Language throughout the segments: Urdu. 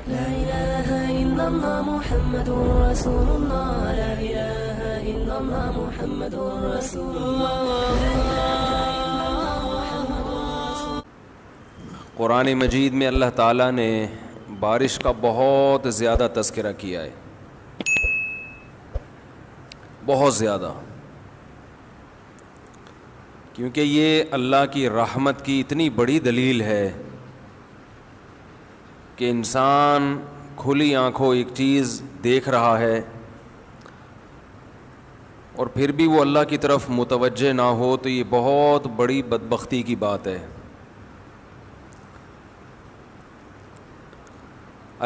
لا إله إلا الله محمد رسول الله لا إله إلا الله محمد رسول الله. قرآن مجید میں اللہ تعالیٰ نے بارش کا بہت زیادہ تذکرہ کیا ہے، بہت زیادہ، کیونکہ یہ اللہ کی رحمت کی اتنی بڑی دلیل ہے کہ انسان کھلی آنکھوں ایک چیز دیکھ رہا ہے اور پھر بھی وہ اللہ کی طرف متوجہ نہ ہو، تو یہ بہت بڑی بدبختی کی بات ہے.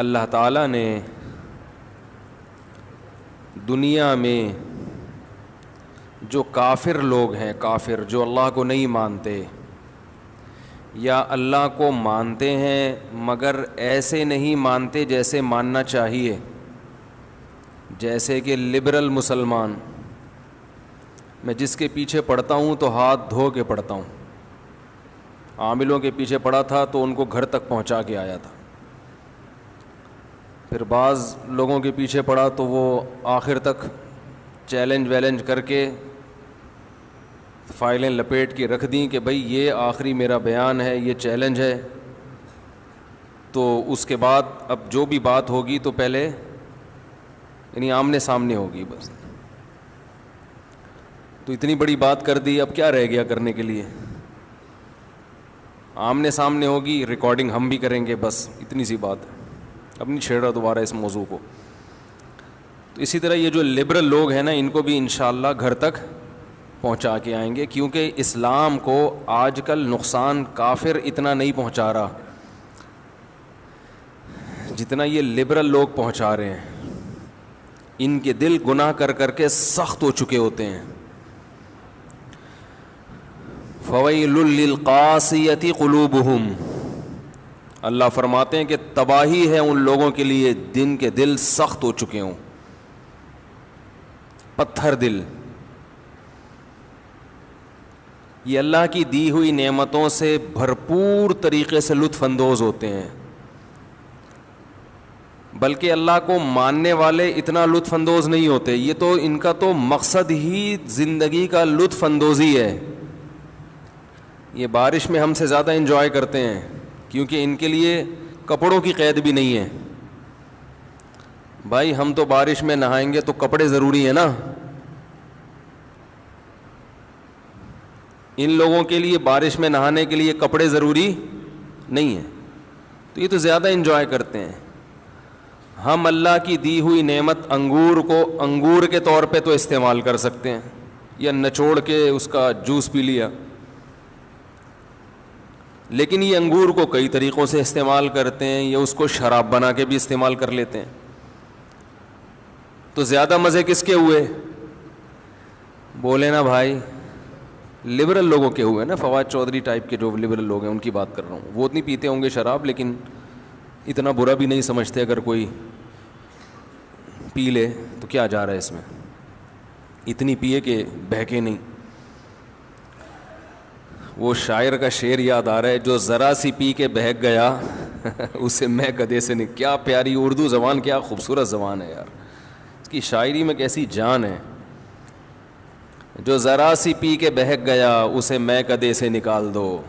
اللہ تعالیٰ نے دنیا میں جو کافر لوگ ہیں، کافر جو اللہ کو نہیں مانتے یا اللہ کو مانتے ہیں مگر ایسے نہیں مانتے جیسے ماننا چاہیے، جیسے کہ لبرل مسلمان، میں جس کے پیچھے پڑھتا ہوں تو ہاتھ دھو کے پڑھتا ہوں. عاملوں کے پیچھے پڑھا تھا تو ان کو گھر تک پہنچا کے آیا تھا. پھر بعض لوگوں کے پیچھے پڑھا تو وہ آخر تک چیلنج کر کے فائلیں لپیٹ کے رکھ دیں کہ بھئی یہ آخری میرا بیان ہے، یہ چیلنج ہے. تو اس کے بعد اب جو بھی بات ہوگی تو پہلے یعنی آمنے سامنے ہوگی بس. تو اتنی بڑی بات کر دی، اب کیا رہ گیا کرنے کے لیے؟ آمنے سامنے ہوگی، ریکارڈنگ ہم بھی کریں گے، بس اتنی سی بات ہے. اب نہیں چھیڑ رہا دوبارہ اس موضوع کو. تو اسی طرح یہ جو لبرل لوگ ہیں نا، ان کو بھی انشاءاللہ گھر تک پہنچا کے آئیں گے، کیونکہ اسلام کو آج کل نقصان کافر اتنا نہیں پہنچا رہا جتنا یہ لبرل لوگ پہنچا رہے ہیں. ان کے دل گناہ کر کر کے سخت ہو چکے ہوتے ہیں. فویل للقاسیۃ قلوبہم، اللہ فرماتے ہیں کہ تباہی ہے ان لوگوں کے لیے جن کے دل سخت ہو چکے ہوں، پتھر دل. یہ اللہ کی دی ہوئی نعمتوں سے بھرپور طریقے سے لطف اندوز ہوتے ہیں، بلکہ اللہ کو ماننے والے اتنا لطف اندوز نہیں ہوتے. یہ تو ان کا تو مقصد ہی زندگی کا لطف اندوزی ہے. یہ بارش میں ہم سے زیادہ انجوائے کرتے ہیں، کیونکہ ان کے لیے کپڑوں کی قید بھی نہیں ہے. بھائی ہم تو بارش میں نہائیں گے تو کپڑے ضروری ہیں نا. ان لوگوں کے لیے بارش میں نہانے کے لیے کپڑے ضروری نہیں ہیں، تو یہ تو زیادہ انجوائے کرتے ہیں. ہم اللہ کی دی ہوئی نعمت انگور کو انگور کے طور پہ تو استعمال کر سکتے ہیں، یا نچوڑ کے اس کا جوس پی لیا، لیکن یہ انگور کو کئی طریقوں سے استعمال کرتے ہیں، یا اس کو شراب بنا کے بھی استعمال کر لیتے ہیں. تو زیادہ مزے کس کے ہوئے؟ بولے نا بھائی، لبرل لوگوں کے ہوئے نا. فواد چودھری ٹائپ کے جو لبرل لوگ ہیں ان کی بات کر رہا ہوں. وہ اتنی پیتے ہوں گے شراب، لیکن اتنا برا بھی نہیں سمجھتے. اگر کوئی پی لے تو کیا جا رہا ہے اس میں، اتنی پیے کہ بہکے نہیں. وہ شاعر کا شعر یاد آ رہا ہے، جو ذرا سی پی کے بہک گیا اسے میں گدھے سے نہیں. کیا پیاری اردو زبان، کیا خوبصورت زبان ہے یار. اس کی شاعری میں کیسی جان ہے. جو ذرا سی پی کے بہک گیا اسے میں کدے سے نکال دو.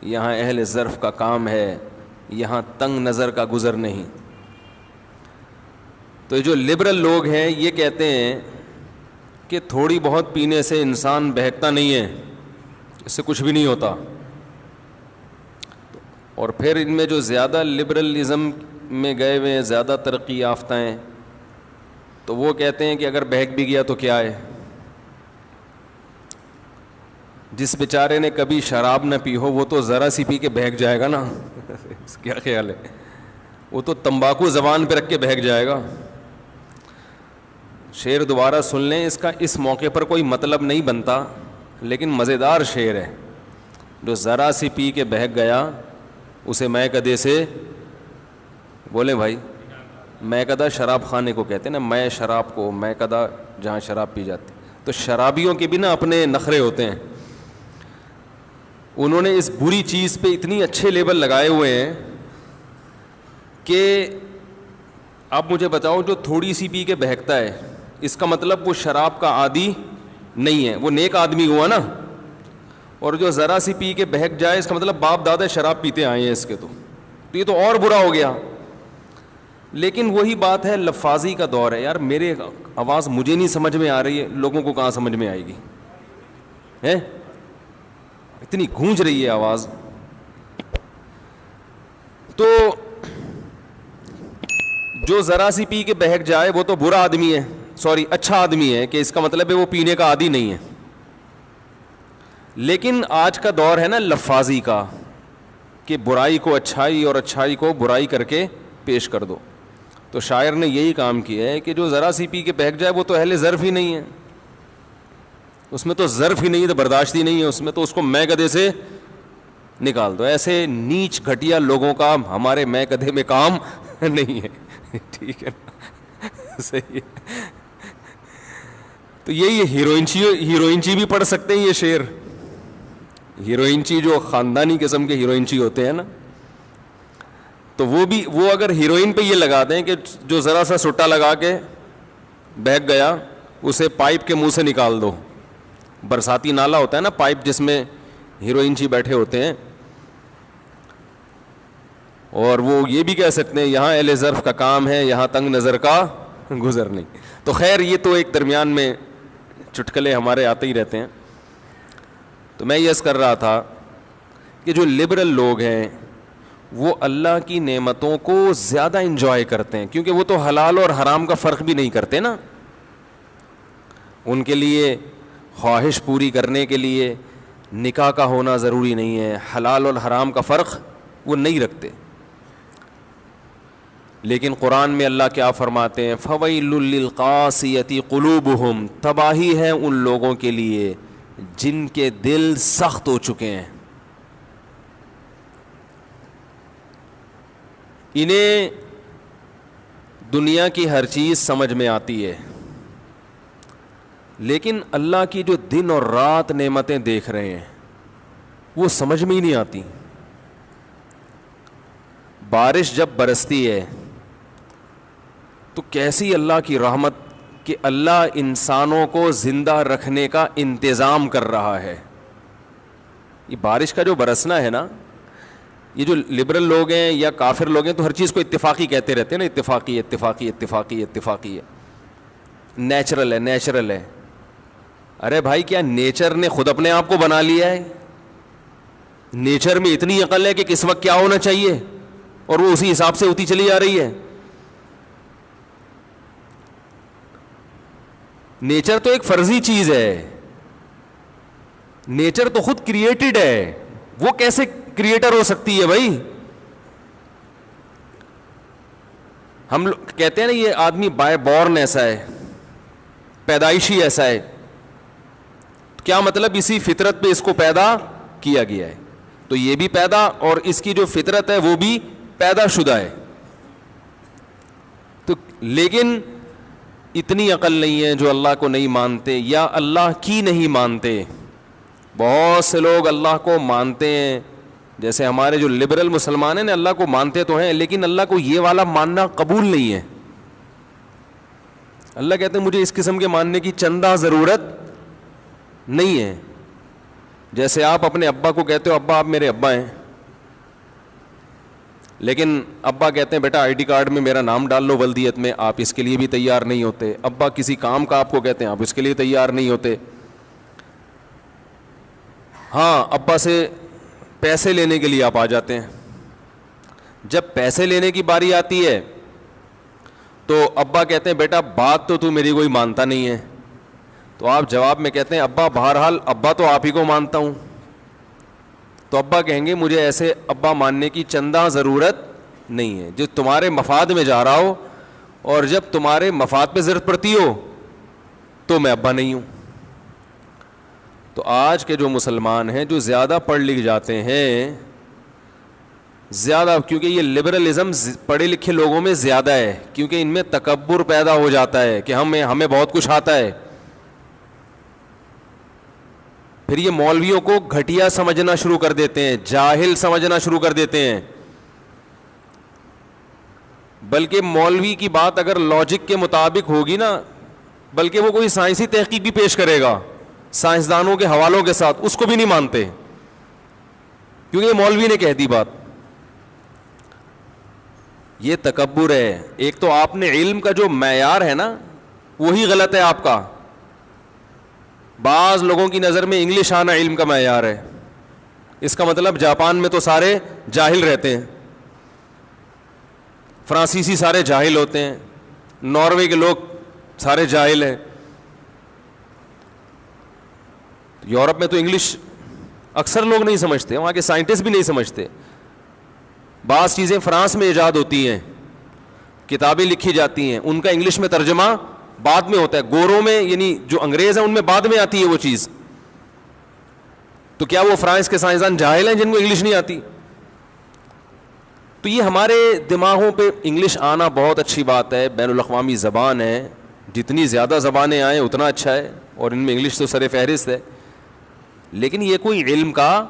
یہاں اہل ظرف کا کام ہے، یہاں تنگ نظر کا گزر نہیں. تو جو لبرل لوگ ہیں یہ کہتے ہیں کہ تھوڑی بہت پینے سے انسان بہکتا نہیں ہے، اس سے کچھ بھی نہیں ہوتا. اور پھر ان میں جو زیادہ لبرلزم میں گئے ہوئے ہیں، زیادہ ترقی یافتہ ہیں، تو وہ کہتے ہیں کہ اگر بہک بھی گیا تو کیا ہے. جس بیچارے نے کبھی شراب نہ پی ہو وہ تو ذرا سی پی کے بہک جائے گا نا. کیا خیال ہے؟ وہ تو تمباکو زبان پہ رکھ کے بہک جائے گا. شعر دوبارہ سن لیں، اس کا اس موقع پر کوئی مطلب نہیں بنتا، لیکن مزیدار شعر ہے. جو ذرا سی پی کے بہک گیا اسے میں کدے سے، بولیں بھائی، میں کدہ شراب خانے کو کہتے ہیں نا، میں شراب کو، میں کدہ جہاں شراب پی جاتی. تو شرابیوں کے بھی نا اپنے نخرے ہوتے ہیں. انہوں نے اس بری چیز پہ اتنی اچھے لیبل لگائے ہوئے ہیں کہ آپ مجھے بتاؤ جو تھوڑی سی پی کے بہکتا ہے اس کا مطلب وہ شراب کا عادی نہیں ہے, وہ نیک آدمی ہوا نا. اور جو ذرا سی پی کے بہک جائے اس کا مطلب باپ دادا شراب پیتے آئے ہیں اس کے, تو یہ تو اور برا ہو گیا. لیکن وہی بات ہے, لفاظی کا دور ہے. یار میرے آواز مجھے نہیں سمجھ میں آ رہی ہے, لوگوں کو کہاں سمجھ میں آئے گی ہے, اتنی گونج رہی ہے آواز. تو جو ذرا سی پی کے بہک جائے وہ تو برا آدمی ہے, سوری اچھا آدمی ہے, کہ اس کا مطلب ہے وہ پینے کا عادی نہیں ہے. لیکن آج کا دور ہے نا لفاظی کا, کہ برائی کو اچھائی اور اچھائی کو برائی کر کے پیش کر دو. تو شاعر نے یہی کام کیا ہے کہ جو ذرا سی پی کے بہک جائے وہ تو اہل ظرف ہی نہیں ہے, اس میں تو ظرف ہی نہیں ہے, تو برداشت ہی نہیں ہے اس میں, تو اس کو میں گدھے سے نکال دو. ایسے نیچ گھٹیا لوگوں کا ہمارے میں گدھے میں کام نہیں ہے. ٹھیک ہے نا, صحیح ہے. تو یہی ہیروئنچی بھی پڑھ سکتے ہیں یہ شعر. ہیروئنچی جو خاندانی قسم کے ہیروئنچی ہوتے ہیں نا, تو وہ اگر ہیروئن پہ یہ لگا دیں کہ جو ذرا سا سٹا لگا کے بہک گیا اسے پائپ کے منہ سے نکال دو. برساتی نالا ہوتا ہے نا پائپ جس میں ہیروئنچی بیٹھے ہوتے ہیں, اور وہ یہ بھی کہہ سکتے ہیں یہاں اہل ظرف کا کام ہے, یہاں تنگ نظر کا گزر نہیں. تو خیر یہ تو ایک درمیان میں چٹکلے ہمارے آتے ہی رہتے ہیں. تو میں یہ عرض کر رہا تھا کہ جو لبرل لوگ ہیں وہ اللہ کی نعمتوں کو زیادہ انجوائے کرتے ہیں, کیونکہ وہ تو حلال اور حرام کا فرق بھی نہیں کرتے نا. ان کے لیے خواہش پوری کرنے کے لیے نکاح کا ہونا ضروری نہیں ہے, حلال اور حرام کا فرق وہ نہیں رکھتے. لیکن قرآن میں اللہ کیا فرماتے ہیں, فَوَيْلٌ لِّلْقَاسِيَةِ قُلُوبُهُمْ, تباہی ہے ان لوگوں کے لیے جن کے دل سخت ہو چکے ہیں. انہیں دنیا کی ہر چیز سمجھ میں آتی ہے, لیکن اللہ کی جو دن اور رات نعمتیں دیکھ رہے ہیں وہ سمجھ میں ہی نہیں آتی. بارش جب برستی ہے تو کیسی اللہ کی رحمت کہ اللہ انسانوں کو زندہ رکھنے کا انتظام کر رہا ہے. یہ بارش کا جو برسنا ہے نا, یہ جو لبرل لوگ ہیں یا کافر لوگ ہیں تو ہر چیز کو اتفاقی کہتے رہتے ہیں نا, اتفاقی اتفاقی اتفاقی اتفاقی ہے, نیچرل ہے نیچرل ہے. ارے بھائی کیا نیچر نے خود اپنے آپ کو بنا لیا ہے؟ نیچر میں اتنی عقل ہے کہ کس وقت کیا ہونا چاہیے اور وہ اسی حساب سے ہوتی چلی جا رہی ہے. نیچر تو ایک فرضی چیز ہے, نیچر تو خود کریٹڈ ہے, وہ کیسے کریٹر ہو سکتی ہے بھائی؟ ہم لوگ کہتے ہیں نا یہ آدمی بائی بورن ایسا ہے, پیدائشی ایسا ہے. کیا مطلب اسی فطرت پہ اس کو پیدا کیا گیا ہے, تو یہ بھی پیدا اور اس کی جو فطرت ہے وہ بھی پیدا شدہ ہے. تو لیکن اتنی عقل نہیں ہے جو اللہ کو نہیں مانتے یا اللہ کی نہیں مانتے. بہت سے لوگ اللہ کو مانتے ہیں, جیسے ہمارے جو لبرل مسلمان ہیں نا, اللہ کو مانتے تو ہیں لیکن اللہ کو یہ والا ماننا قبول نہیں ہے. اللہ کہتے ہیں مجھے اس قسم کے ماننے کی چندہ ضرورت نہیں ہے. جیسے آپ اپنے ابا کو کہتے ہو ابا آپ میرے ابا ہیں, لیکن ابا کہتے ہیں بیٹا آئی ڈی کارڈ میں میرا نام ڈال لو ولدیت میں, آپ اس کے لیے بھی تیار نہیں ہوتے. ابا کسی کام کا آپ کو کہتے ہیں, آپ اس کے لیے تیار نہیں ہوتے. ہاں ابا سے پیسے لینے کے لیے آپ آ جاتے ہیں. جب پیسے لینے کی باری آتی ہے تو ابا کہتے ہیں بیٹا بات تو میری کوئی مانتا نہیں ہے, تو آپ جواب میں کہتے ہیں ابا بہرحال ابا تو آپ ہی کو مانتا ہوں. تو ابا کہیں گے مجھے ایسے ابا ماننے کی چندہ ضرورت نہیں ہے, جو تمہارے مفاد میں جا رہا ہو, اور جب تمہارے مفاد پہ ضرورت پڑتی ہو تو میں ابا نہیں ہوں. تو آج کے جو مسلمان ہیں جو زیادہ پڑھ لکھ جاتے ہیں, زیادہ, کیونکہ یہ لبرلزم پڑھے لکھے لوگوں میں زیادہ ہے, کیونکہ ان میں تکبر پیدا ہو جاتا ہے کہ ہمیں بہت کچھ آتا ہے. پھر یہ مولویوں کو گھٹیا سمجھنا شروع کر دیتے ہیں, جاہل سمجھنا شروع کر دیتے ہیں. بلکہ مولوی کی بات اگر لاجک کے مطابق ہوگی نا، بلکہ وہ کوئی سائنسی تحقیق بھی پیش کرے گا سائنسدانوں کے حوالوں کے ساتھ، اس کو بھی نہیں مانتے، کیونکہ یہ مولوی نے کہہ دی بات. یہ تکبر ہے. ایک تو آپ نے علم کا جو معیار ہے نا وہی غلط ہے آپ کا. بعض لوگوں کی نظر میں انگلش آنا علم کا معیار ہے. اس کا مطلب جاپان میں تو سارے جاہل رہتے ہیں، فرانسیسی سارے جاہل ہوتے ہیں، ناروے کے لوگ سارے جاہل ہیں. یورپ میں تو انگلش اکثر لوگ نہیں سمجھتے، وہاں کے سائنٹسٹ بھی نہیں سمجھتے. بعض چیزیں فرانس میں ایجاد ہوتی ہیں، کتابیں لکھی جاتی ہیں، ان کا انگلش میں ترجمہ بعد میں ہوتا ہے. گوروں میں یعنی جو انگریز ہیں ان میں بعد میں آتی ہے وہ چیز. تو کیا وہ فرانس کے سائنسدان جاہل ہیں جن کو انگلش نہیں آتی؟ تو یہ ہمارے دماغوں پہ انگلش آنا بہت اچھی بات ہے، بین الاقوامی زبان ہے، جتنی زیادہ زبانیں آئیں اتنا اچھا ہے، اور ان میں انگلش تو سر فہرست ہے. لیکن یہ کوئی علم کا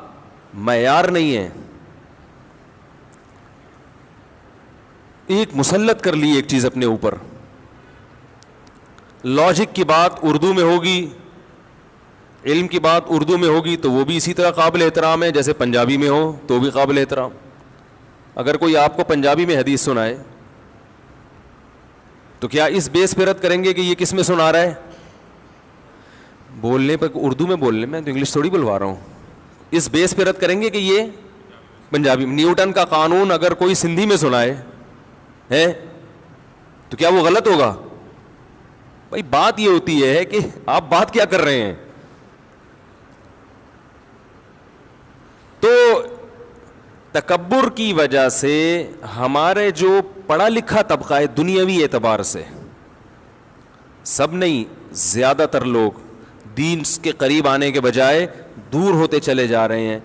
معیار نہیں ہے. ایک مسلط کر لی ایک چیز اپنے اوپر. لاجک کی بات اردو میں ہوگی، علم کی بات اردو میں ہوگی تو وہ بھی اسی طرح قابل احترام ہے جیسے پنجابی میں ہو تو بھی قابل احترام. اگر کوئی آپ کو پنجابی میں حدیث سنائے تو کیا اس بیس پہ رد کریں گے کہ یہ کس میں سنا رہا ہے؟ بولنے پر اردو میں بولنے میں تو انگلش تھوڑی بلوا رہا ہوں. اس بیس پہ رد کریں گے کہ یہ پنجابی. نیوٹن کا قانون اگر کوئی سندھی میں سنائے ہے تو کیا وہ غلط ہوگا؟ بھائی بات یہ ہوتی ہے کہ آپ بات کیا کر رہے ہیں. تو تکبر کی وجہ سے ہمارے جو پڑھا لکھا طبقہ ہے دنیاوی اعتبار سے، سب نہیں زیادہ تر لوگ دین کے قریب آنے کے بجائے دور ہوتے چلے جا رہے ہیں،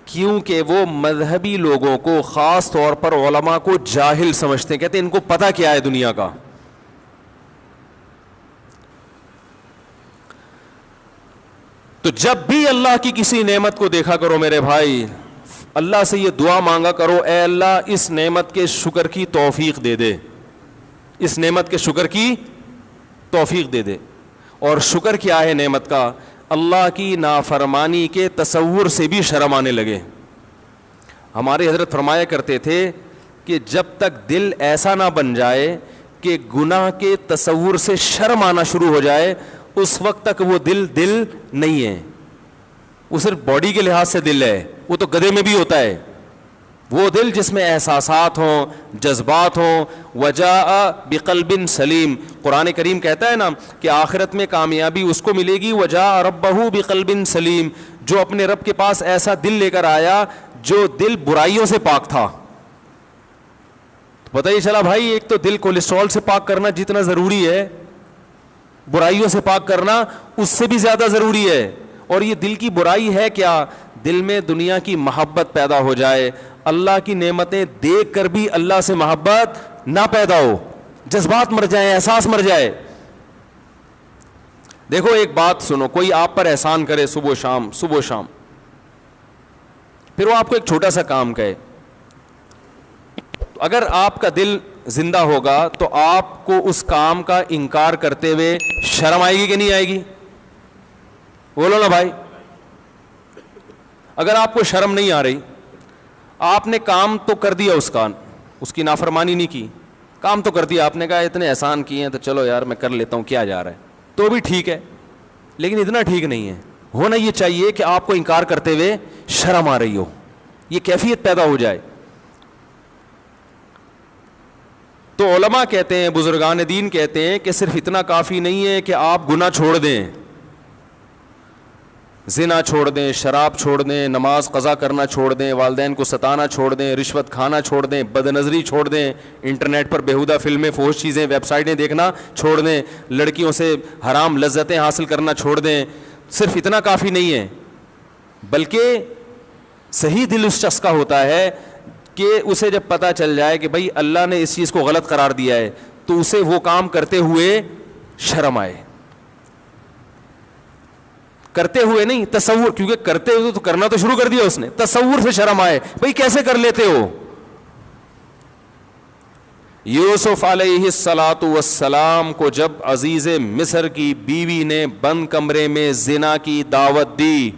کیونکہ وہ مذہبی لوگوں کو خاص طور پر علماء کو جاہل سمجھتے ہیں. کہتے ہیں ان کو پتہ کیا ہے دنیا کا. تو جب بھی اللہ کی کسی نعمت کو دیکھا کرو میرے بھائی، اللہ سے یہ دعا مانگا کرو، اے اللہ اس نعمت کے شکر کی توفیق دے دے، اس نعمت کے شکر کی توفیق دے دے. اور شکر کیا ہے نعمت کا؟ اللہ کی نافرمانی کے تصور سے بھی شرم آنے لگے. ہمارے حضرت فرمایا کرتے تھے کہ جب تک دل ایسا نہ بن جائے کہ گناہ کے تصور سے شرم آنا شروع ہو جائے، اس وقت تک وہ دل نہیں ہے. وہ صرف باڈی کے لحاظ سے دل ہے، وہ تو گدھے میں بھی ہوتا ہے. وہ دل جس میں احساسات ہوں، جذبات ہوں. وجاء بقلب سلیم، قرآن کریم کہتا ہے نا کہ آخرت میں کامیابی اس کو ملے گی. وجاء ربہ بقلب سلیم، جو اپنے رب کے پاس ایسا دل لے کر آیا جو دل برائیوں سے پاک تھا. تو پتہ ہی چلا بھائی، ایک تو دل کولیسٹرول سے پاک کرنا جتنا ضروری ہے، برائیوں سے پاک کرنا اس سے بھی زیادہ ضروری ہے. اور یہ دل کی برائی ہے کیا؟ دل میں دنیا کی محبت پیدا ہو جائے، اللہ کی نعمتیں دیکھ کر بھی اللہ سے محبت نہ پیدا ہو، جذبات مر جائیں، احساس مر جائے. دیکھو ایک بات سنو، کوئی آپ پر احسان کرے صبح و شام، پھر وہ آپ کو ایک چھوٹا سا کام کہے، اگر آپ کا دل زندہ ہوگا تو آپ کو اس کام کا انکار کرتے ہوئے شرم آئے گی کہ نہیں آئے گی؟ بولو نا بھائی. اگر آپ کو شرم نہیں آ رہی، آپ نے کام تو کر دیا، اس کی نافرمانی نہیں کی، کام تو کر دیا، آپ نے کہا اتنے احسان کیے ہیں تو چلو یار میں کر لیتا ہوں، کیا جا رہا ہے، تو بھی ٹھیک ہے، لیکن اتنا ٹھیک نہیں ہے. ہونا یہ چاہیے کہ آپ کو انکار کرتے ہوئے شرم آ رہی ہو، یہ کیفیت پیدا ہو جائے. تو علماء کہتے ہیں، بزرگان دین کہتے ہیں کہ صرف اتنا کافی نہیں ہے کہ آپ گناہ چھوڑ دیں، زنا چھوڑ دیں، شراب چھوڑ دیں، نماز قضا کرنا چھوڑ دیں، والدین کو ستانا چھوڑ دیں، رشوت کھانا چھوڑ دیں، بد نظری چھوڑ دیں، انٹرنیٹ پر بیہودہ فلمیں، فحش چیزیں، ویب سائٹیں دیکھنا چھوڑ دیں، لڑکیوں سے حرام لذتیں حاصل کرنا چھوڑ دیں. صرف اتنا کافی نہیں ہے، بلکہ صحیح دل اس شخص کا ہوتا ہے کہ اسے جب پتہ چل جائے کہ بھائی اللہ نے اس چیز کو غلط قرار دیا ہے تو اسے وہ کام کرتے ہوئے شرم آئے. کرتے ہوئے نہیں، تصور، کیونکہ کرتے ہوئے تو کرنا تو شروع کر دیا اس نے، تصور سے شرم آئے، بھائی کیسے کر لیتے ہو. یوسف علیہ الصلاۃ والسلام کو جب عزیز مصر کی بیوی نے بند کمرے میں زنا کی دعوت دی،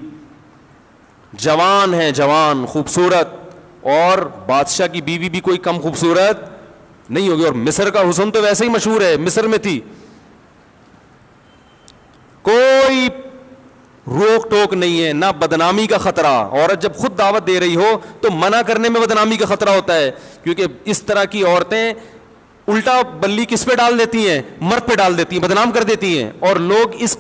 جوان ہے، جوان خوبصورت، اور بادشاہ کی بیوی بھی کوئی کم خوبصورت نہیں ہوگی، اور مصر کا حسن تو ویسے ہی مشہور ہے، مصر میں تھی، کوئی روک ٹوک نہیں ہے، نہ بدنامی کا خطرہ. عورت جب خود دعوت دے رہی ہو تو منع کرنے میں بدنامی کا خطرہ ہوتا ہے، کیونکہ اس طرح کی عورتیں الٹا بلی کس پہ ڈال دیتی ہیں؟ مرد پہ ڈال دیتی ہیں، بدنام کر دیتی ہیں، اور لوگ اس